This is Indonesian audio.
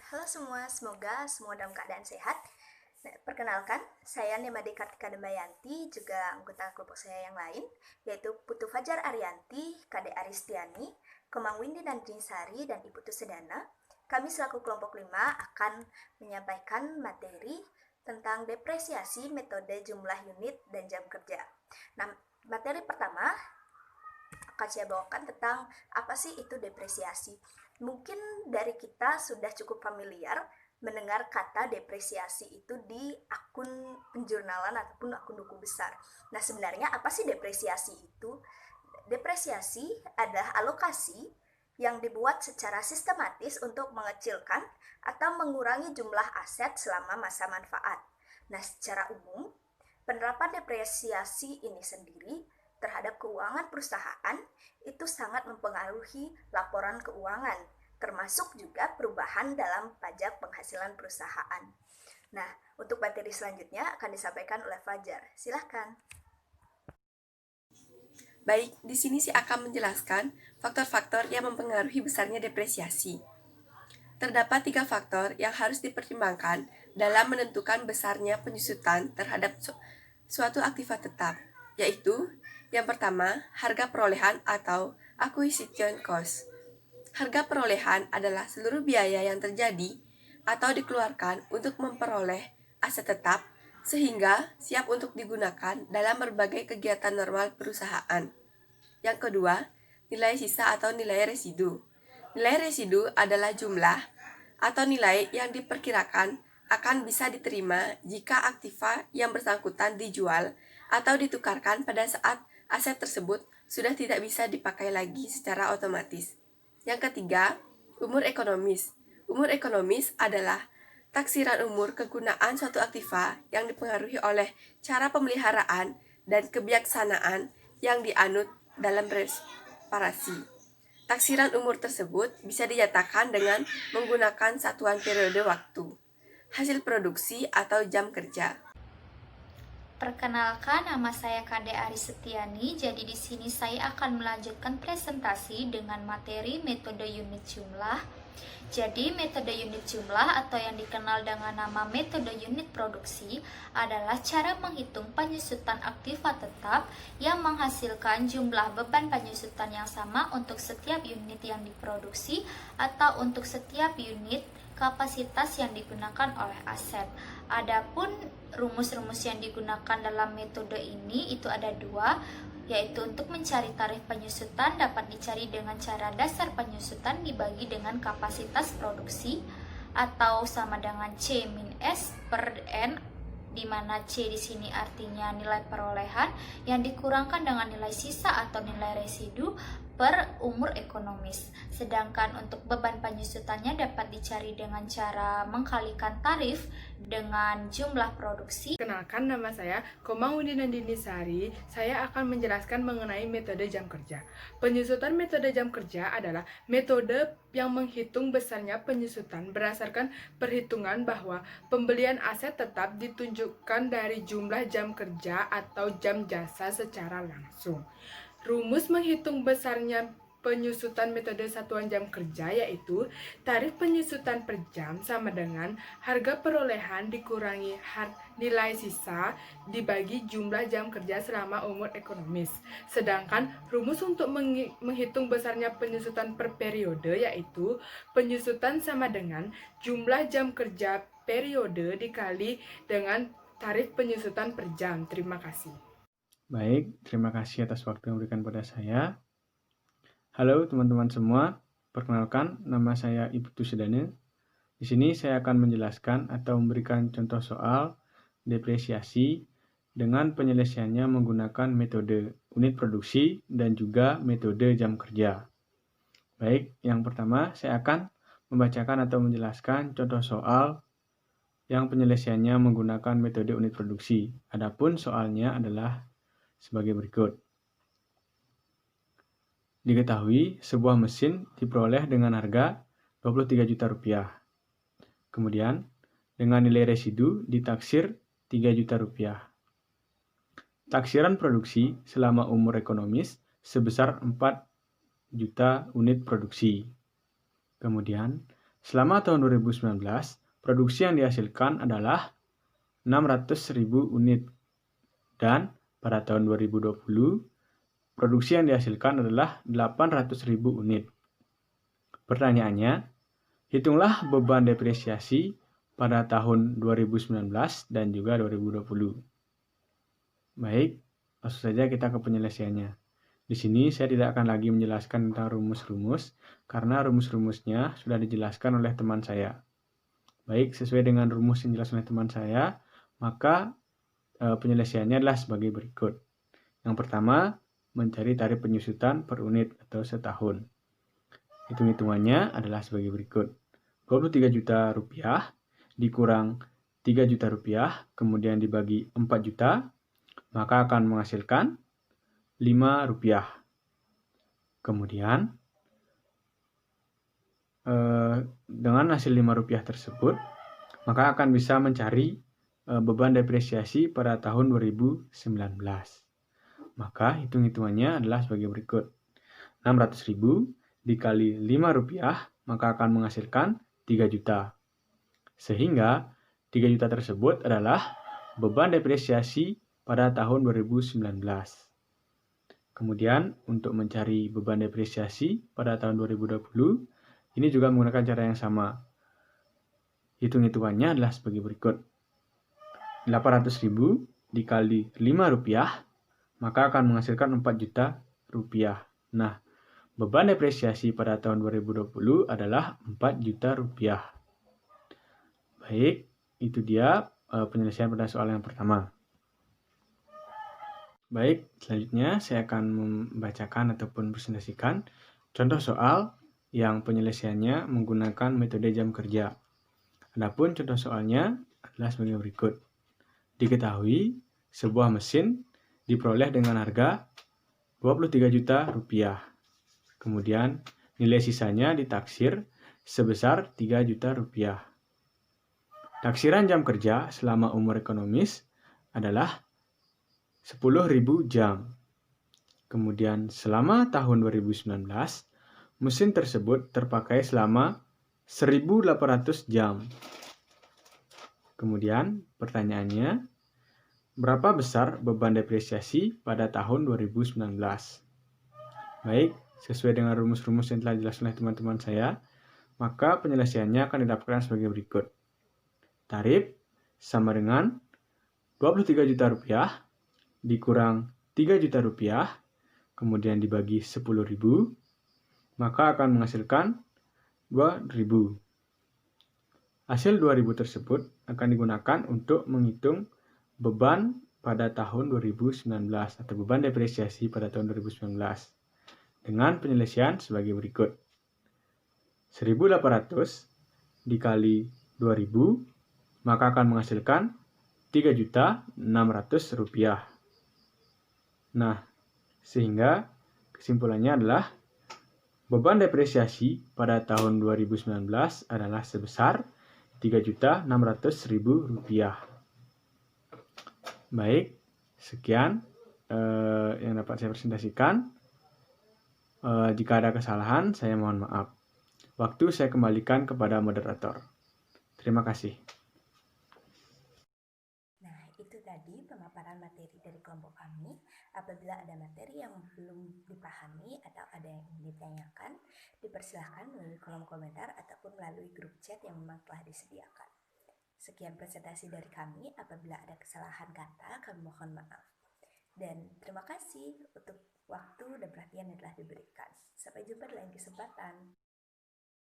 Halo semua, semoga semua dalam keadaan sehat. Nah, perkenalkan, saya Nemade Kartika Damayanti, juga anggota kelompok saya yang lain, yaitu Putu Fajar Arianti, Kade Aristiani, Kemang Windy Nandrinsari, dan Ibu Tusedana. Kami selaku kelompok 5 akan menyampaikan materi tentang depresiasi, metode, jumlah unit, dan jam kerja. Nah, materi pertama akan saya bawakan tentang apa sih itu depresiasi. Mungkin dari kita sudah cukup familiar mendengar kata depresiasi itu di akun penjurnalan ataupun akun buku besar. Nah, sebenarnya apa sih depresiasi itu? Depresiasi adalah alokasi yang dibuat secara sistematis untuk mengecilkan atau mengurangi jumlah aset selama masa manfaat. Nah, secara umum, penerapan depresiasi ini sendiri terhadap keuangan perusahaan itu sangat mempengaruhi laporan keuangan, termasuk juga perubahan dalam pajak penghasilan perusahaan. Nah, untuk materi selanjutnya akan disampaikan oleh Fajar. Silahkan. Baik, di sini saya akan menjelaskan faktor-faktor yang mempengaruhi besarnya depresiasi. Terdapat 3 faktor yang harus dipertimbangkan dalam menentukan besarnya penyusutan terhadap suatu aktiva tetap, yaitu yang pertama, harga perolehan atau acquisition cost. Harga perolehan adalah seluruh biaya yang terjadi atau dikeluarkan untuk memperoleh aset tetap sehingga siap untuk digunakan dalam berbagai kegiatan normal perusahaan. Yang kedua, nilai sisa atau nilai residu. Nilai residu adalah jumlah atau nilai yang diperkirakan akan bisa diterima jika aktiva yang bersangkutan dijual atau ditukarkan pada saat aset tersebut sudah tidak bisa dipakai lagi secara otomatis. Yang ketiga, umur ekonomis. Umur ekonomis adalah taksiran umur kegunaan suatu aktiva yang dipengaruhi oleh cara pemeliharaan dan kebijaksanaan yang dianut dalam reparasi. Taksiran umur tersebut bisa dinyatakan dengan menggunakan satuan periode waktu, hasil produksi atau jam kerja. Perkenalkan, nama saya Kade Arisetiani. Jadi di sini saya akan melanjutkan presentasi dengan materi metode unit jumlah. Jadi metode unit jumlah atau yang dikenal dengan nama metode unit produksi adalah cara menghitung penyusutan aktiva tetap yang menghasilkan jumlah beban penyusutan yang sama untuk setiap unit yang diproduksi atau untuk setiap unit kapasitas yang digunakan oleh aset. Adapun rumus-rumus yang digunakan dalam metode ini itu ada dua, yaitu untuk mencari tarif penyusutan dapat dicari dengan cara dasar penyusutan dibagi dengan kapasitas produksi atau sama dengan C min S per N, di mana C di sini artinya nilai perolehan yang dikurangkan dengan nilai sisa atau nilai residu per umur ekonomis. Sedangkan untuk beban penyusutannya dapat dicari dengan cara mengkalikan tarif dengan jumlah produksi. Kenalkan, nama saya Komang Windy Nandrinsari. Saya akan menjelaskan mengenai metode jam kerja. Penyusutan metode jam kerja adalah metode yang menghitung besarnya penyusutan berdasarkan perhitungan bahwa pembelian aset tetap ditunjukkan dari jumlah jam kerja atau jam jasa secara langsung. Rumus menghitung besarnya penyusutan metode satuan jam kerja yaitu tarif penyusutan per jam sama dengan harga perolehan dikurangi nilai sisa dibagi jumlah jam kerja selama umur ekonomis. Sedangkan rumus untuk menghitung besarnya penyusutan per periode yaitu penyusutan sama dengan jumlah jam kerja periode dikali dengan tarif penyusutan per jam. Terima kasih. Baik, terima kasih atas waktu yang diberikan pada saya. Halo teman-teman semua, perkenalkan nama saya Ibu Tusedana. Di sini saya akan menjelaskan atau memberikan contoh soal depresiasi dengan penyelesaiannya menggunakan metode unit produksi dan juga metode jam kerja. Baik, yang pertama saya akan membacakan atau menjelaskan contoh soal yang penyelesaiannya menggunakan metode unit produksi. Adapun soalnya adalah sebagai berikut. Diketahui sebuah mesin diperoleh dengan harga 23 juta rupiah. Kemudian, dengan nilai residu ditaksir 3 juta rupiah. Taksiran produksi selama umur ekonomis sebesar 4 juta unit produksi. Kemudian, Selama tahun 2019, produksi yang dihasilkan adalah 600.000 unit. Dan pada tahun 2020, produksi yang dihasilkan adalah 800.000 unit. Pertanyaannya, hitunglah beban depresiasi pada tahun 2019 dan juga 2020. Baik, langsung saja kita ke penyelesaiannya. Di sini saya tidak akan lagi menjelaskan tentang rumus-rumus, karena rumus-rumusnya sudah dijelaskan oleh teman saya. Baik, sesuai dengan rumus yang dijelaskan oleh teman saya, maka penyelesaiannya adalah sebagai berikut. Yang pertama, mencari tarif penyusutan per unit atau setahun. Hitung-hitungannya adalah sebagai berikut. 23 juta rupiah dikurang 3 juta rupiah, kemudian dibagi 4 juta, maka akan menghasilkan 5 rupiah. Kemudian, dengan hasil 5 rupiah tersebut, maka akan bisa mencari beban depresiasi pada tahun 2019. Maka hitung-hitungannya adalah sebagai berikut. 600.000 dikali 5 rupiah, maka akan menghasilkan 3 juta. Sehingga 3 juta tersebut adalah beban depresiasi pada tahun 2019. Kemudian untuk mencari beban depresiasi pada tahun 2020, ini juga menggunakan cara yang sama. Hitung-hitungannya adalah sebagai berikut. 800.000 dikali 5 rupiah, maka akan menghasilkan 4 juta rupiah. Nah, beban depresiasi pada tahun 2020 adalah 4 juta rupiah. Baik, itu dia penyelesaian pada soal yang pertama. Baik, selanjutnya saya akan membacakan ataupun presentasikan contoh soal yang penyelesaiannya menggunakan metode jam kerja. Adapun contoh soalnya adalah sebagai berikut. Diketahui sebuah mesin diperoleh dengan harga 23 juta rupiah. Kemudian nilai sisanya ditaksir sebesar 3 juta rupiah. Taksiran jam kerja selama umur ekonomis adalah 10.000 jam. Kemudian selama tahun 2019, mesin tersebut terpakai selama 1.800 jam. Kemudian pertanyaannya, berapa besar beban depresiasi pada tahun 2019? Baik, sesuai dengan rumus-rumus yang telah dijelaskan oleh teman-teman saya, maka penyelesaiannya akan didapatkan sebagai berikut. Tarif sama dengan 23 juta rupiah dikurang 3 juta rupiah, kemudian dibagi 10.000, maka akan menghasilkan 2.000. Hasil 2.000 tersebut akan digunakan untuk menghitung beban pada tahun 2019 atau beban depresiasi pada tahun 2019 dengan penyelesaian sebagai berikut. 1.800 dikali 2.000 maka akan menghasilkan 3.600.000 rupiah. Nah, sehingga kesimpulannya adalah beban depresiasi pada tahun 2019 adalah sebesar 3.600.000 rupiah. Baik, sekian yang dapat saya presentasikan. Jika ada kesalahan, saya mohon maaf. Waktu saya kembalikan kepada moderator. Terima kasih. Nah, itu tadi pemaparan materi dari kelompok kami. Apabila ada materi yang belum dipahami atau ada yang ingin ditanyakan, dipersilahkan melalui kolom komentar ataupun melalui grup chat yang memang telah disediakan. Sekian presentasi dari kami. Apabila ada kesalahan kata, kami mohon maaf. Dan terima kasih untuk waktu dan perhatian yang telah diberikan. Sampai jumpa di lain kesempatan.